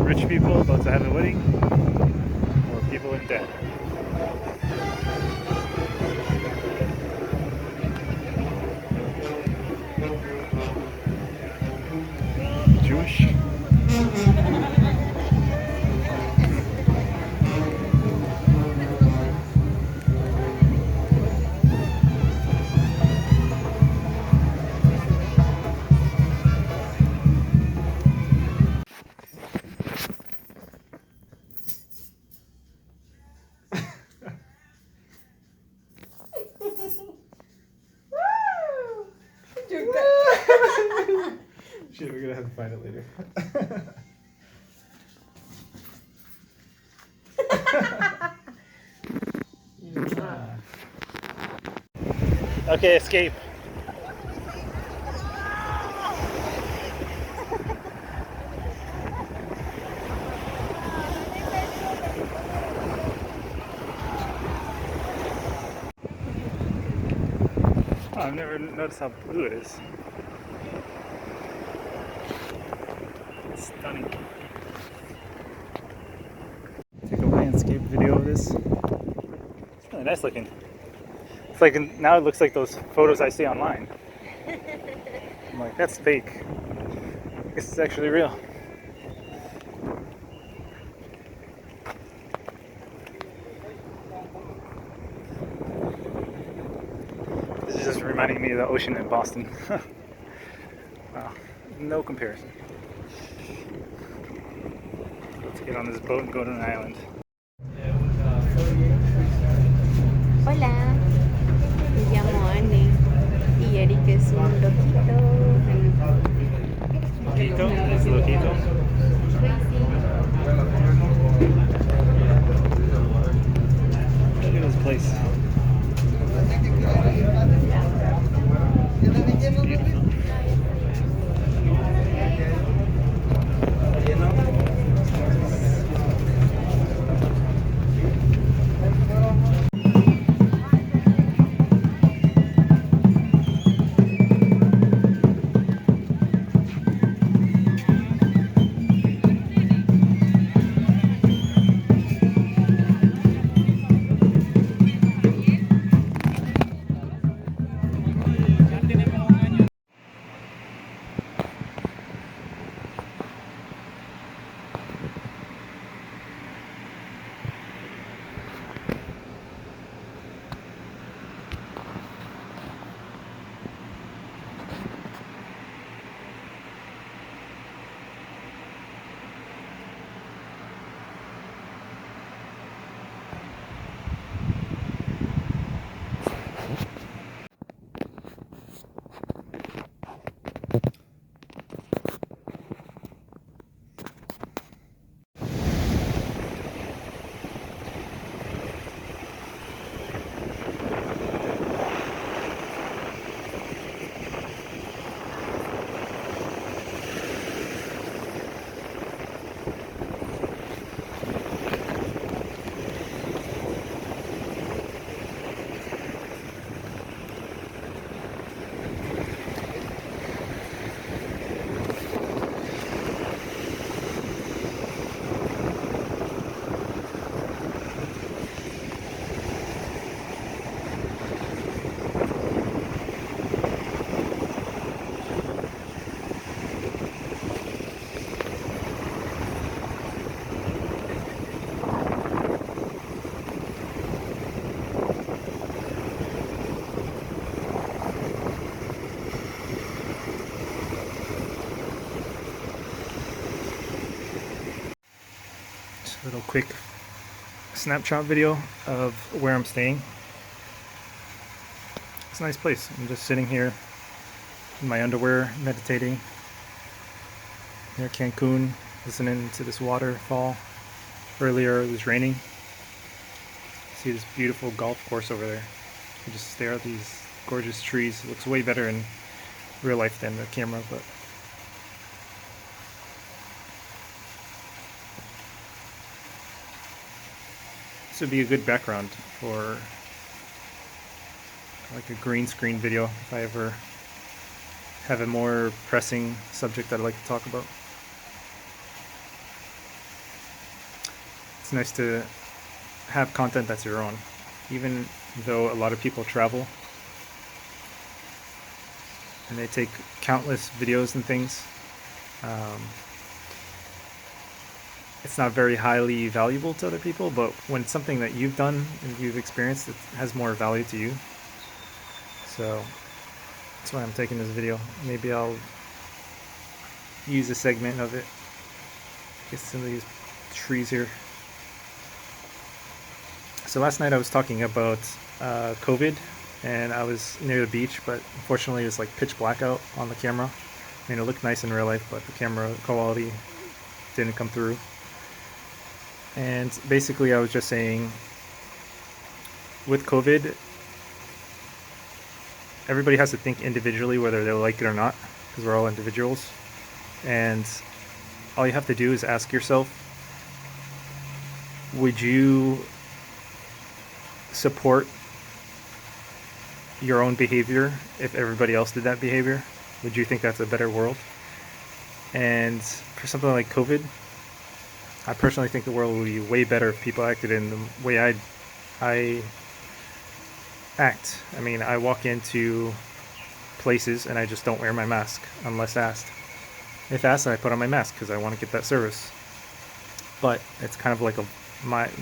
Rich people about to have a wedding, or people in debt. Jewish. Shit, we're gonna have to find it later. Okay, escape. Oh, I've never noticed how blue it is. It's stunning. Take a landscape video of this. It's really nice looking. It's like, now it looks like those photos I see online. I'm like, that's fake. I guess it's actually real. This is just reminding me of the ocean in Boston. Wow, no comparison. Let's get on this boat and go to an island. Hola, me llamo Anne y Eric es un loquito. Loquito, es loquito. Look at this place. Beautiful. little quick snapshot video of where I'm staying. It's a nice place. I'm just sitting here in my underwear, meditating near Cancun, listening to this waterfall. Earlier it was raining. See this beautiful golf course over there. You just stare at these gorgeous trees. It looks way better in real life than the camera, but this would be a good background for like a green screen video if I ever have a more pressing subject that I'd like to talk about. It's nice to have content that's your own, even though a lot of people travel and they take countless videos and things. It's not very highly valuable to other people, but when it's something that you've done and you've experienced, it has more value to you. So that's why I'm taking this video. Maybe I'll use a segment of it. Get some of these trees here. So last night I was talking about COVID, and I was near the beach, but unfortunately it was like pitch black out on the camera. I mean, it looked nice in real life, but the camera quality didn't come through. And basically I was just saying, with COVID, everybody has to think individually whether they like it or not, because we're all individuals. And all you have to do is ask yourself, would you support your own behavior if everybody else did that behavior? Would you think that's a better world? And for something like COVID, I personally think the world would be way better if people acted in the way I act. I mean, I walk into places and I just don't wear my mask unless asked. If asked, I put on my mask because I want to get that service. But it's kind of like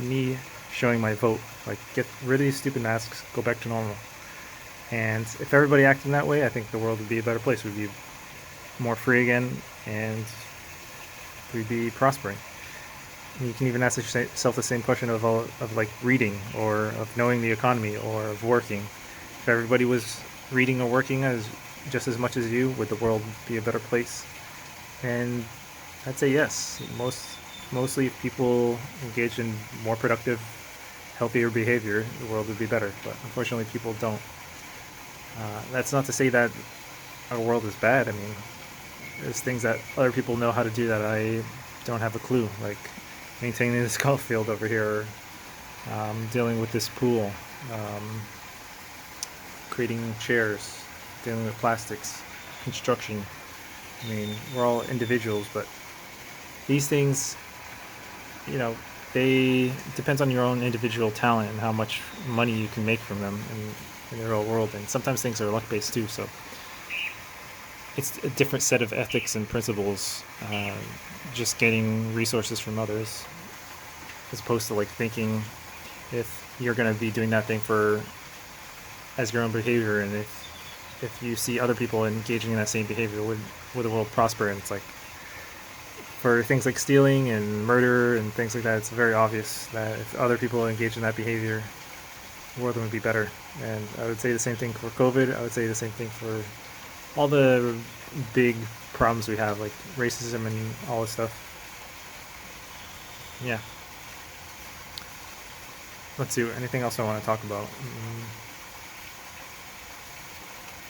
me showing my vote. Like, get rid of these stupid masks, go back to normal. And if everybody acted in that way, I think the world would be a better place. We'd be more free again, and we'd be prospering. And you can even ask yourself the same question of like reading, or of knowing the economy, or of working. If everybody was reading or working just as much as you, would the world be a better place? And I'd say yes. Mostly if people engage in more productive, healthier behavior, the world would be better. But unfortunately people don't. That's not to say that our world is bad. I mean, there's things that other people know how to do that I don't have a clue, like maintaining this golf field over here, dealing with this pool, creating chairs, dealing with plastics, construction. I mean, we're all individuals, but these things, you know, it depends on your own individual talent and how much money you can make from them in the real world. And sometimes things are luck-based too, so it's a different set of ethics and principles, just getting resources from others, as opposed to like thinking if you're going to be doing that thing as your own behavior, and if you see other people engaging in that same behavior, would the world prosper? And it's like, for things like stealing and murder and things like that, it's very obvious that if other people engage in that behavior, the world would be better. And I would say the same thing for COVID. I would say the same thing for all the big problems we have, like racism and all this stuff. Yeah. Let's see, anything else I want to talk about?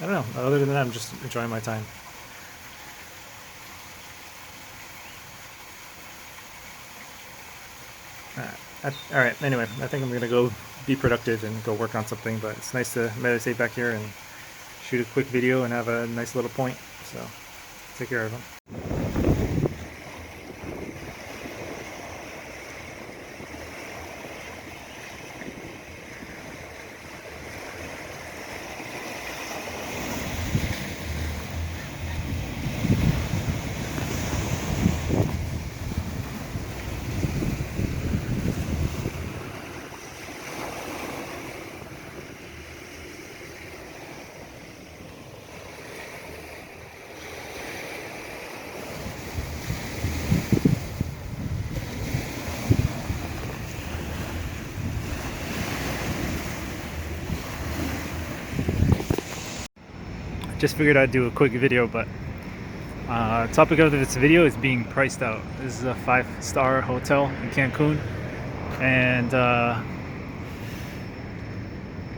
I don't know. Other than that, I'm just enjoying my time. Alright, anyway, I think I'm going to go be productive and go work on something, but it's nice to meditate back here and shoot a quick video and have a nice little point. So, take care, everyone. just figured I'd do a quick video, but topic of this video is being priced out. This is a 5-star hotel in Cancun, and I'm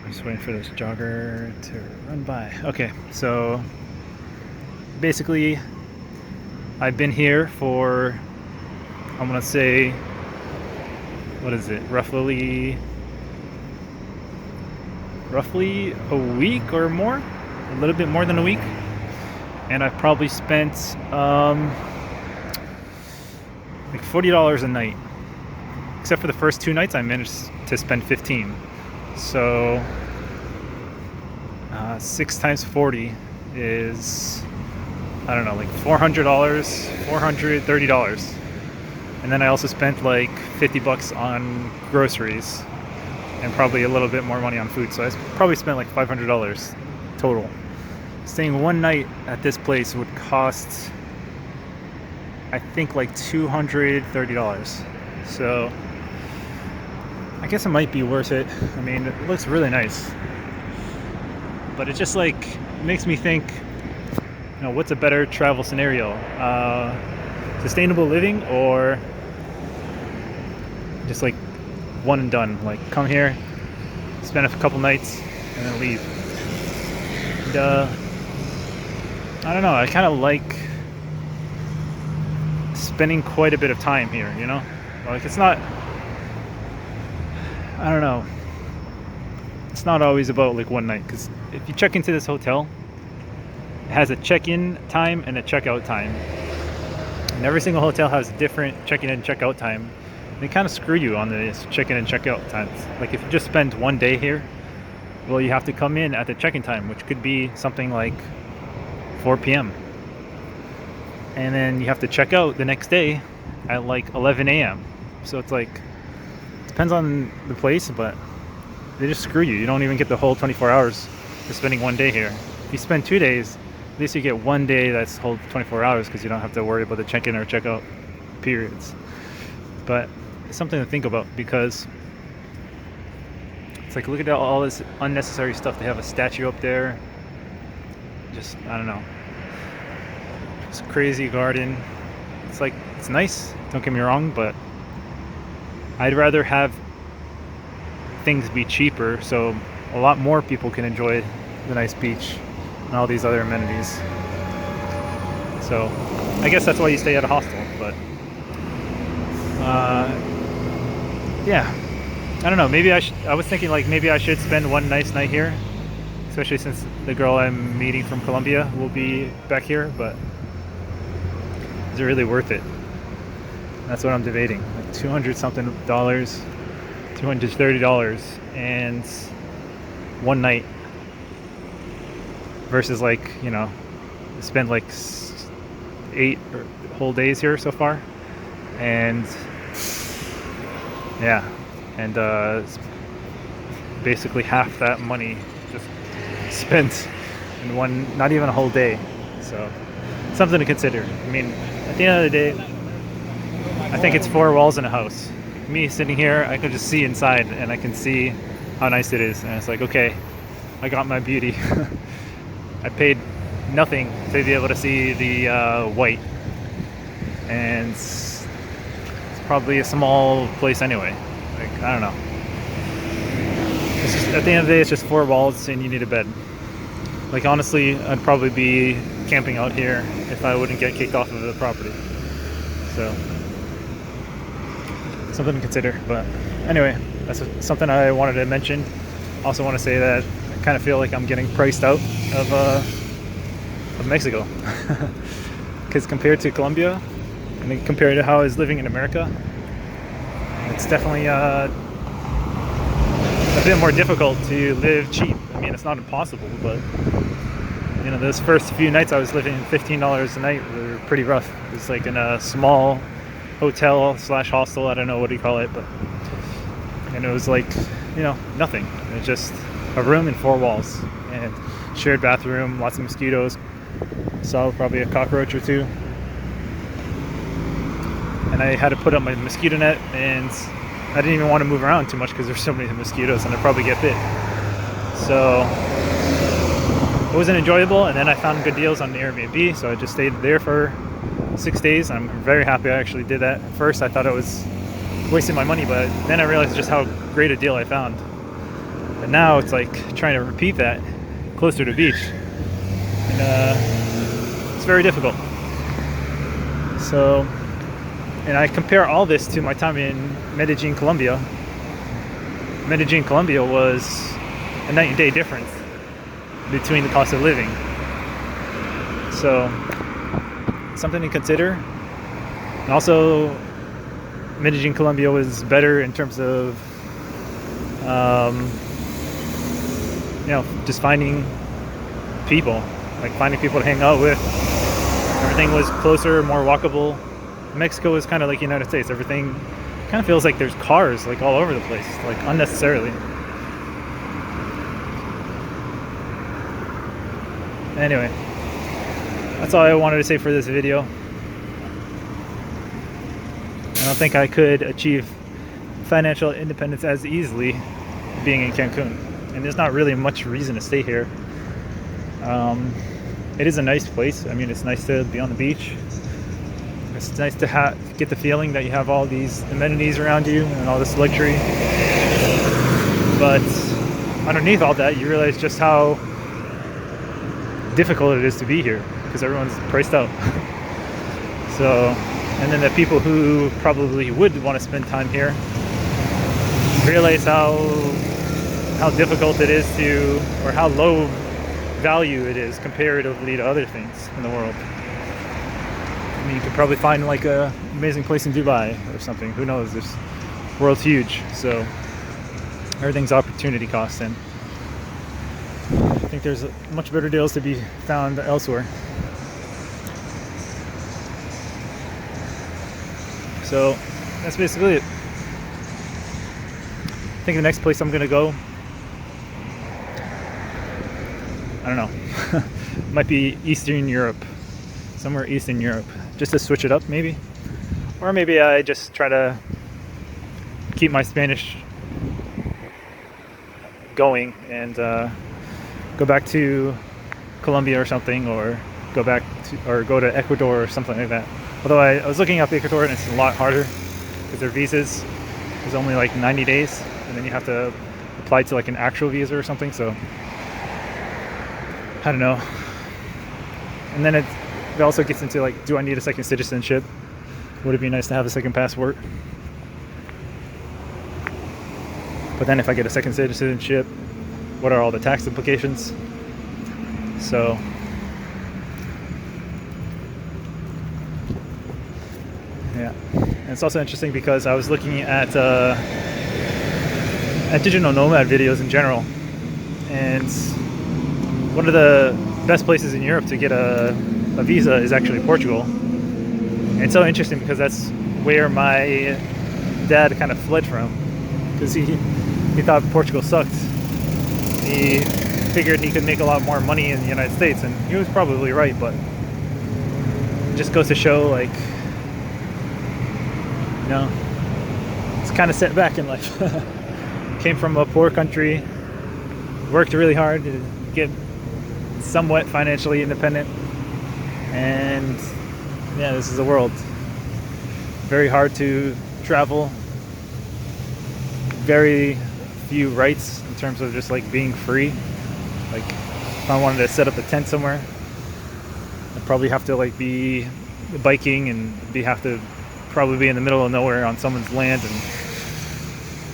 just waiting for this jogger to run by. Okay, so basically I've been here for, I'm gonna say, what is it, roughly a week or more, a little bit more than a week, and I've probably spent like $40 a night, except for the first 2 nights I managed to spend 15. So 6 times 40 is, I don't know, like $400, $430. And then I also spent like $50 on groceries and probably a little bit more money on food. So I probably spent like $500 total. Staying one night at this place would cost, I think, like $230. So I guess it might be worth it. I mean, it looks really nice, but it just like makes me think, you know, what's a better travel scenario? Sustainable living, or just like one and done, like come here, spend a couple nights, and then leave. And, I don't know, I kind of like spending quite a bit of time here, you know? Like, it's not, I don't know, it's not always about like one night, because if you check into this hotel, it has a check-in time and a check-out time, and every single hotel has a different check-in and check-out time. They kind of screw you on this check-in and check-out times. Like, if you just spend one day here, well, you have to come in at the check-in time, which could be something like 4 p.m. And then you have to check out the next day at like 11 a.m. So it's like, depends on the place, but they just screw you. You don't even get the whole 24 hours for spending one day here. If you spend 2 days, at least you get one day that's whole 24 hours, because you don't have to worry about the check-in or check-out periods. But it's something to think about, because it's like, look at all this unnecessary stuff. They have a statue up there. Just, I don't know. It's a crazy garden. It's like, it's nice, don't get me wrong, but I'd rather have things be cheaper so a lot more people can enjoy the nice beach and all these other amenities. So I guess that's why you stay at a hostel. But yeah, I don't know, maybe I was thinking like maybe I should spend one nice night here, especially since the girl I'm meeting from Colombia will be back here. But is it really worth it? That's what I'm debating. Like $200 something, $230, and one night, versus like, you know, spend like 8 whole days here so far, and yeah, and basically half that money just spent in one, not even a whole day. So something to consider. I mean, at the end of the day, I think it's 4 walls in a house. Me sitting here, I can just see inside, and I can see how nice it is, and it's like, okay, I got my beauty. I paid nothing to be able to see the white, and it's probably a small place anyway. Like, I don't know. It's just, at the end of the day, it's just 4 walls and you need a bed. Like, honestly, I'd probably be camping out here if I wouldn't get kicked off of the property. So something to consider. But anyway, that's something I wanted to mention. Also want to say that I kind of feel like I'm getting priced out of Mexico, because compared to Colombia, and then compared to how I was living in America, it's definitely a bit more difficult to live cheap. I mean, it's not impossible, but you know, those first few nights I was living $15 a night were pretty rough. It was like in a small hotel slash hostel, I don't know what you call it, but, and it was like, you know, nothing. It was just a room and 4 walls and shared bathroom, lots of mosquitoes. Saw probably a cockroach or 2, and I had to put up my mosquito net, and I didn't even want to move around too much because there's so many mosquitoes and I'd probably get bit. So it wasn't enjoyable, and then I found good deals on the Airbnb, so I just stayed there for 6 days. I'm very happy I actually did that. At first I thought it was wasting my money, but then I realized just how great a deal I found. But now it's like trying to repeat that closer to the beach, and it's very difficult. So, and I compare all this to my time in Medellin, Colombia. Medellin, Colombia was a night and day difference between the cost of living. So, something to consider. And also, Medellin, Colombia was better in terms of, just finding people, like finding people to hang out with. Everything was closer, more walkable. Mexico was kind of like United States. Everything kind of feels like there's cars like all over the place, like unnecessarily. Anyway, that's all I wanted to say for this video. I don't think I could achieve financial independence as easily being in Cancun, and there's not really much reason to stay here. It is a nice place. I mean, it's nice to be on the beach. It's nice to get the feeling that you have all these amenities around you and all this luxury. But underneath all that, you realize just how difficult it is to be here because everyone's priced out. So, and then the people who probably would want to spend time here realize how difficult it is to, or how low value it is comparatively to other things in the world. I mean, you could probably find like a amazing place in Dubai or something. Who knows? This world's huge, so everything's opportunity cost, and I think there's much better deals to be found elsewhere. So that's basically it. I think the next place I'm gonna go, I don't know, might be Eastern Europe, somewhere Eastern Europe, just to switch it up maybe. Or maybe I just try to keep my Spanish going and go back to Colombia or something, or go to Ecuador or something like that. Although I was looking up Ecuador and it's a lot harder because their visas is only like 90 days and then you have to apply to like an actual visa or something, so I don't know. And then it also gets into like, do I need a second citizenship? Would it be nice to have a second passport? But then if I get a second citizenship, what are all the tax implications? So yeah, and it's also interesting because I was looking at digital nomad videos in general, and one of the best places in Europe to get a visa is actually Portugal. And it's so interesting because that's where my dad kind of fled from, because he thought Portugal sucked. He figured he could make a lot more money in the United States, and he was probably right, but it just goes to show, like, you know, it's kind of set back in life. Came from a poor country, worked really hard to get somewhat financially independent, and yeah, this is the world. Very hard to travel, very few rights in terms of just like being free. Like if I wanted to set up a tent somewhere, I'd probably have to like be biking and have to probably be in the middle of nowhere on someone's land, and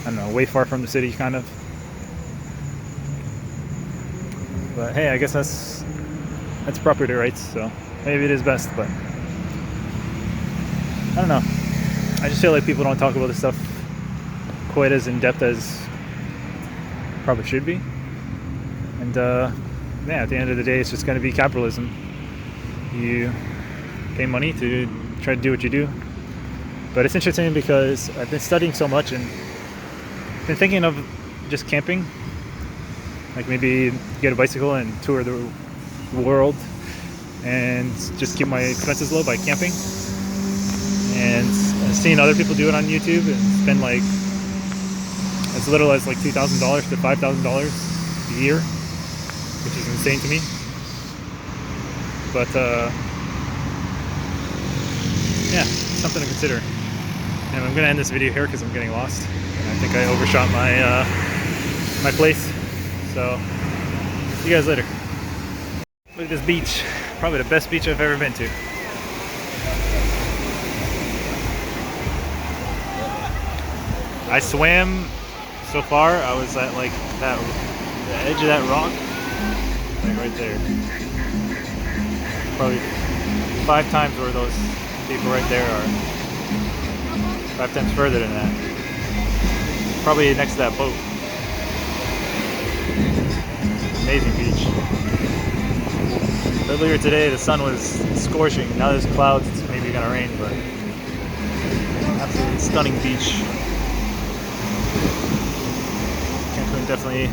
I don't know, way far from the city kind of. But hey, I guess that's property rights, so maybe it is best, but I don't know. I just feel like people don't talk about this stuff quite as in depth as probably should be. And yeah, at the end of the day, it's just going to be capitalism. You pay money to try to do what you do. But it's interesting because I've been studying so much and been thinking of just camping. Like maybe get a bicycle and tour the world and just keep my expenses low by camping. And seeing other people do it on YouTube and spend like as little as like $2,000 to $5,000 a year, which is insane to me. But yeah, something to consider. And I'm gonna end this video here because I'm getting lost. And I think I overshot my my place. So see you guys later. Look at this beach. Probably the best beach I've ever been to. I swam so far. I was at like that, the edge of that rock, like right there. Probably 5 times where those people right there are. 5 times further than that. Probably next to that boat. Amazing beach. Earlier today the sun was scorching. Now there's clouds. It's maybe gonna rain, but absolutely stunning beach. Cancun definitely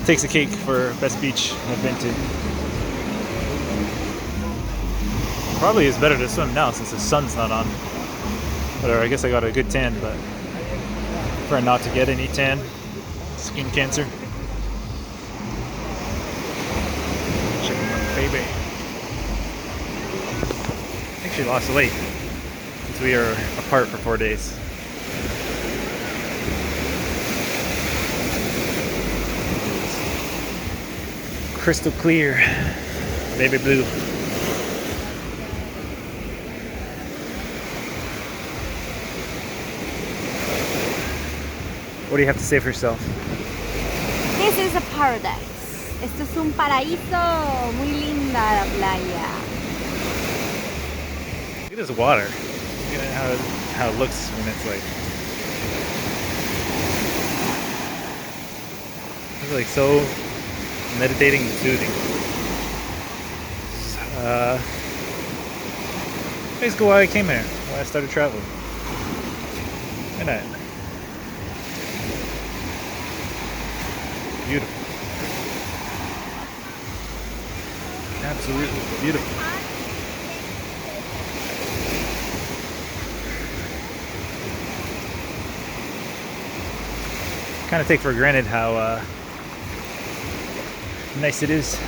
takes the cake for best beach I've been to. Probably is better to swim now since the sun's not on. Whatever, I guess I got a good tan, but I prefer not to get any tan. Skin cancer. Check my baby. I think she lost weight since we are apart for 4 days. Crystal clear, baby blue. What do you have to say for yourself? This is a paradise. Esto es un paraíso. Muy linda la playa. Look at this water. Look at how it looks when it's like so meditating and soothing. Basically why I came here, why I started traveling. Good night. Beautiful. Absolutely beautiful. Kind of take for granted how nice it is.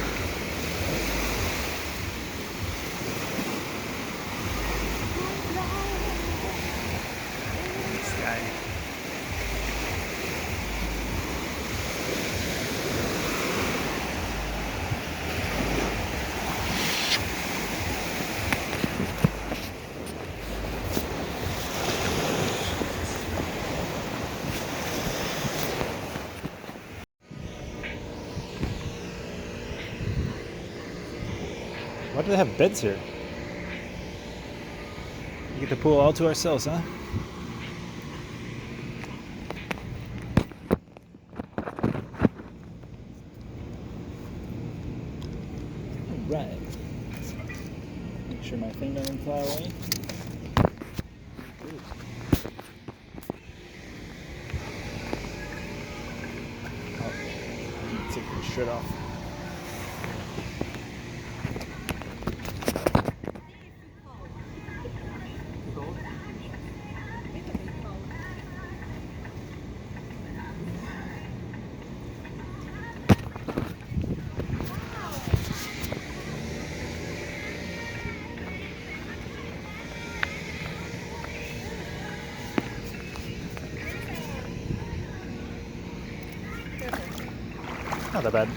Sky. Why do they have beds here? We get the pool all to ourselves, huh? Alright. Make sure my thing doesn't fly away. Ooh. Oh, I need to take the shirt off. Not that bad.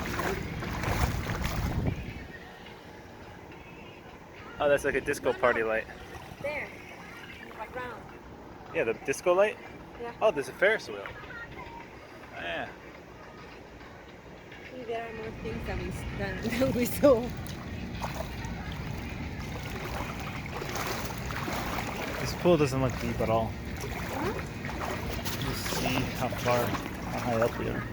Oh, that's like a disco party light. There, in the background. Yeah, the disco light? Yeah. Oh, there's a Ferris wheel. Yeah. See, there are more things than we saw. This pool doesn't look deep at all. Just see how high up we are.